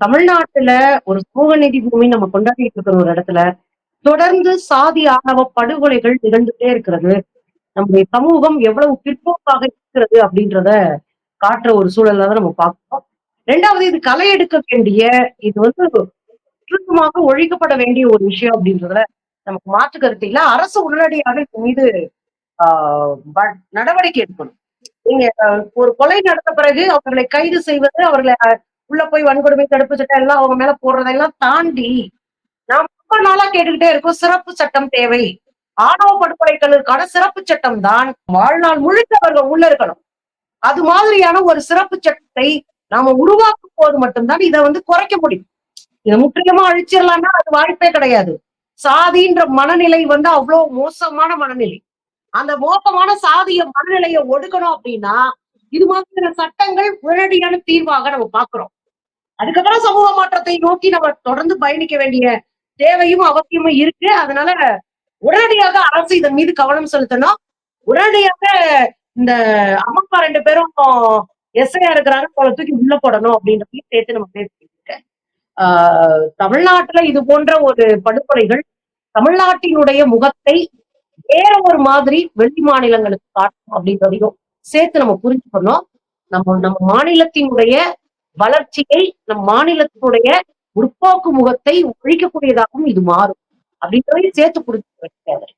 தமிழ்நாட்டுல ஒரு சமூக நீதி பூமி நம்ம கொண்டாடிட்டு இருக்கிற ஒரு இடத்துல தொடர்ந்து சாதி ஆணவ படுகொலைகள் நிகழ்ந்துட்டே இருக்கிறது. நம்முடைய சமூகம் எவ்வளவு பிற்போக்காக இருக்கிறது அப்படின்றத காட்டுற ஒரு சூழல்ல தான் நம்ம பார்க்கிறோம். 2வது இது களை எடுக்க வேண்டிய, இது வந்து முற்றிலுமாக ஒழிக்கப்பட வேண்டிய ஒரு விஷயம் அப்படின்றதுல நமக்கு மாற்று கருத்து இல்ல. அரசு உடனடியாக இது மீது நடவடிக்கை எடுக்கணும். நீங்க ஒரு கொலை நடந்த பிறகு அவர்களை கைது செய்வது, அவர்களை உள்ள போய் வன்கொடுமை தடுப்பு சட்டம் எல்லாம் அவங்க மேல போடுறதெல்லாம் தாண்டி, நாம் ரொம்ப நாளா கேட்டுக்கிட்டே இருக்கோம், சிறப்பு சட்டம் தேவை. ஆணவ படுகொலைகளுக்கான சிறப்பு சட்டம் தான் வாழ்நாள் முழுக்க அவர்கள் உள்ள இருக்கணும். அது மாதிரியான ஒரு சிறப்பு சட்டத்தை நாம உருவாக்கும் போது மட்டும்தான் இதை குறைக்க முடியும். இதை முற்றிலுமா அழிச்சிடலாம்னா அது வாய்ப்பே கிடையாது. சாதின்ற மனநிலை அவ்வளவு மோசமான மனநிலை. அந்த மோசமான சாதிய மனநிலையை ஒடுக்கணும் அப்படின்னா, இது மாதிரியான சட்டங்கள் உடனடியான தீர்வாக நம்ம பார்க்கிறோம். அதுக்கப்புறம் சமூக மாற்றத்தை நோக்கி நம்ம தொடர்ந்து பயணிக்க வேண்டிய தேவையும் அவசியமும் இருக்கு. அதனால உடனடியாக அரசு இதன் மீது கவனம் செலுத்தணும். உடனடியாக இந்த அம்மா 2 பேரும் எஸ்ஐயா இருக்கிறாங்க, அவங்களை தூக்கி உள்ள போடணும் அப்படின்றதையும் சேர்த்து நம்ம பேசிட்டு தமிழ்நாட்டுல இது போன்ற ஒரு படுகொலைகள் தமிழ்நாட்டினுடைய முகத்தை வேற ஒரு மாதிரி வெளி மாநிலங்களுக்கு காட்டும் அப்படின்றதையும் சேர்த்து நம்ம புரிஞ்சுக்கணும். நம்ம நம்ம மாநிலத்தினுடைய வளர்ச்சியை, நம் மாநிலத்தினுடைய முற்போக்கு முகத்தை ஒழிக்கக்கூடியதாகவும் இது மாறும் அப்படின்றதையும் சேர்த்து புரிஞ்சுக்க